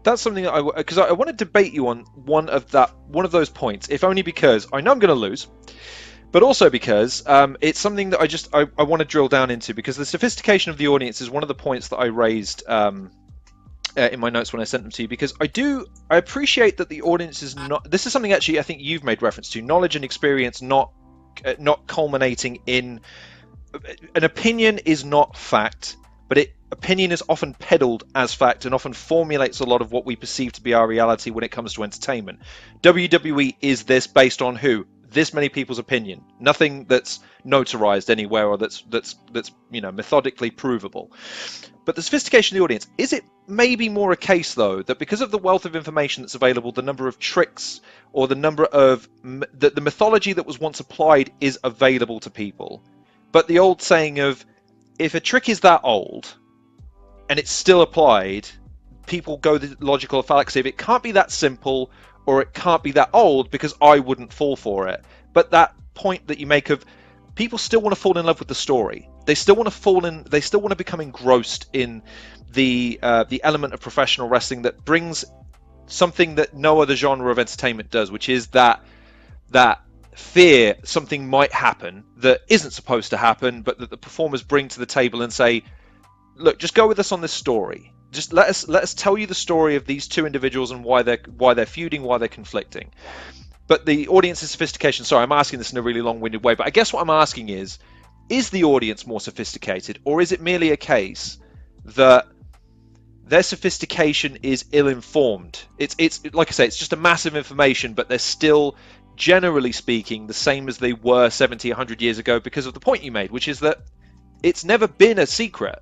That's something that because I want to debate you on one of those points, if only because I know I'm going to lose, but also because it's something that I want to drill down into, because the sophistication of the audience is one of the points that I raised in my notes when I sent them to you, because I appreciate that the audience is not. This is something actually I think you've made reference to: knowledge and experience not culminating in an opinion is not fact, but opinion is often peddled as fact and often formulates a lot of what we perceive to be our reality when it comes to entertainment. WWE is this based on who? This many people's opinion. Nothing that's notarized anywhere or that's methodically provable. But the sophistication of the audience, is it maybe more a case though that because of the wealth of information that's available, the number of tricks or the number of the mythology that was once applied is available to people? But the old saying of, if a trick is that old and it's still applied, people go the logical fallacy of it can't be that simple or it can't be that old because I wouldn't fall for it. But that point that you make of people still want to fall in love with the story. They still want to become engrossed in the element of professional wrestling that brings something that no other genre of entertainment does, which is that fear something might happen that isn't supposed to happen, but that the performers bring to the table and say, look, just go with us on this story. Just let us tell you the story of these two individuals and why they're feuding, why they're conflicting. But the audience's sophistication, sorry, I'm asking this in a really long-winded way, but I guess what I'm asking is the audience more sophisticated, or is it merely a case that their sophistication is ill-informed? It's like I say, it's just a massive information, but they're still, generally speaking, the same as they were 70, 100 years ago because of the point you made, which is that it's never been a secret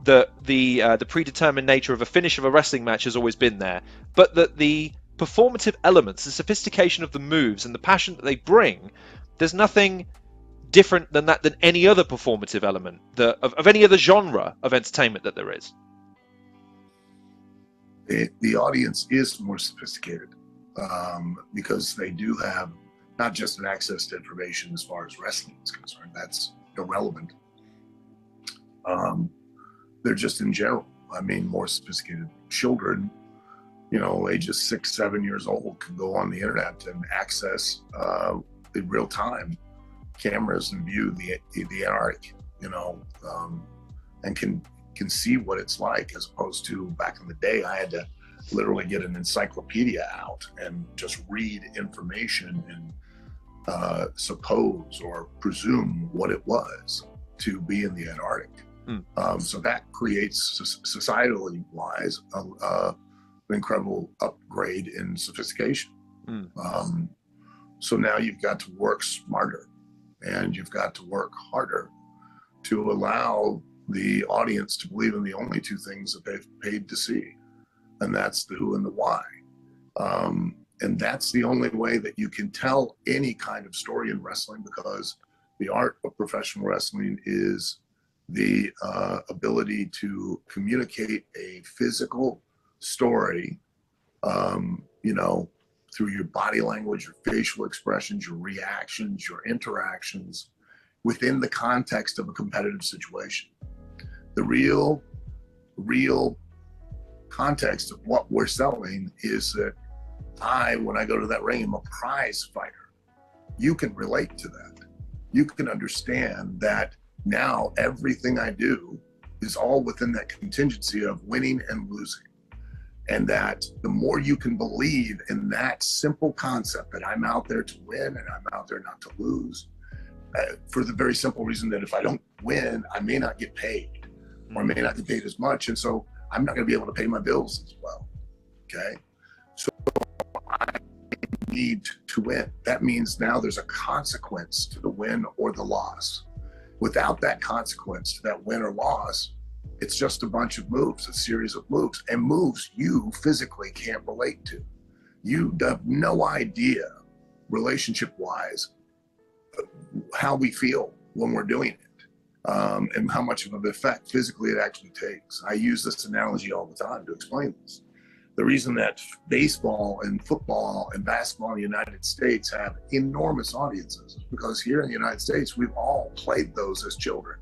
that the predetermined nature of a finish of a wrestling match has always been there, but that the performative elements, the sophistication of the moves and the passion that they bring, there's nothing different than that, than any other performative element of any other genre of entertainment that there is. The audience is more sophisticated because they do have not just an access to information as far as wrestling is concerned. That's irrelevant. They're just in general, more sophisticated. Children, ages 6, 7 years old, can go on the internet and access in real time cameras and view the Antarctic, and can see what it's like, as opposed to back in the day, I had to literally get an encyclopedia out and just read information and suppose or presume what it was to be in the Antarctic. So that creates, societally wise, an incredible upgrade in sophistication. So now you've got to work smarter and you've got to work harder to allow the audience to believe in the only two things that they've paid to see, and that's the who and the why. And that's the only way that you can tell any kind of story in wrestling, because the art of professional wrestling is the ability to communicate a physical story, through your body language, your facial expressions, your reactions, your interactions within the context of a competitive situation. The real context of what we're selling is that when I go to that ring, I'm a prize fighter. You can relate to that. You can understand that now everything I do is all within that contingency of winning and losing. And that the more you can believe in that simple concept that I'm out there to win and I'm out there not to lose, for the very simple reason that if I don't win, I may not get paid, or I may not get paid as much. And so I'm not going to be able to pay my bills as well. Okay. So I need to win. That means now there's a consequence to the win or the loss. Without that consequence to that win or loss, it's just a bunch of moves, a series of moves, and moves you physically can't relate to. You have no idea, relationship-wise, how we feel when we're doing it, and how much of an effect physically it actually takes. I use this analogy all the time to explain this. The reason that baseball and football and basketball in the United States have enormous audiences is because here in the United States, we've all played those as children.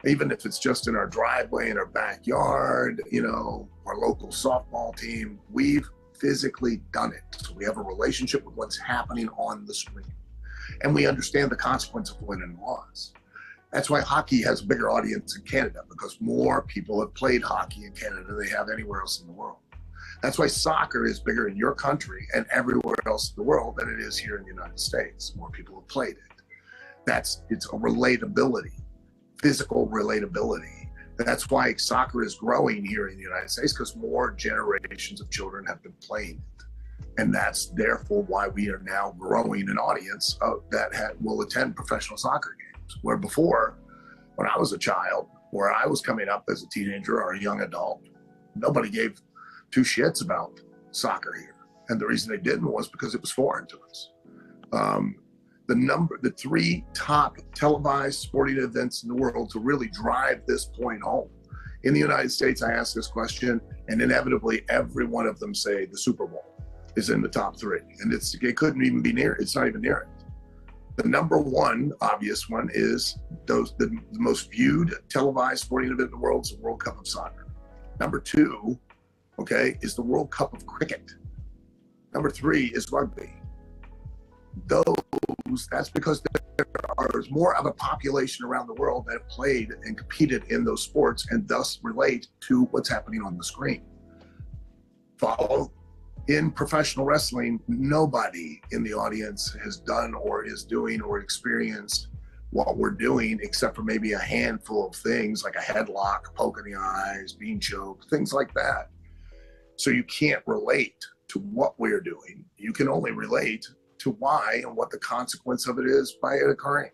even if it's just in our driveway, in our backyard, you know, our local softball team, we've physically done it. So we have a relationship with what's happening on the screen. And we understand the consequence of win and loss. That's why hockey has a bigger audience in Canada, because more people have played hockey in Canada than they have anywhere else in the world. That's why soccer is bigger in your country and everywhere else in the world than it is here in the United States. More people have played it. It's a relatability, physical relatability. That's why soccer is growing here in the United States, because more generations of children have been playing it. And that's therefore why we are now growing an audience that will attend professional soccer games. Where before, when I was a child, where I was coming up as a teenager or a young adult, nobody gave two shits about soccer here. And the reason they didn't was because it was foreign to us. The three top televised sporting events in the world to really drive this point home. In the United States, I ask this question, and inevitably every one of them say the Super Bowl is in the top three. And it couldn't even be near, it's not even near it. The number one obvious one is the most viewed televised sporting event in the world is the World Cup of Soccer. Number two, okay, is the World Cup of Cricket. Number three is rugby. That's because there's more of a population around the world that have played and competed in those sports and thus relate to what's happening on the screen. Follow. In professional wrestling, nobody in the audience has done or is doing or experienced what we're doing, except for maybe a handful of things like a headlock, poke in the eyes, being choked, things like that. So you can't relate to what we're doing. You can only relate to why and what the consequence of it is by it occurring.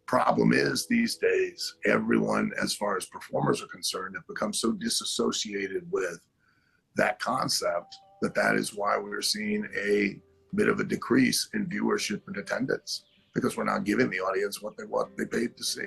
Problem is, these days, everyone, as far as performers are concerned, have become so disassociated with that concept that is why we're seeing a bit of a decrease in viewership and attendance, because we're not giving the audience what they paid to see.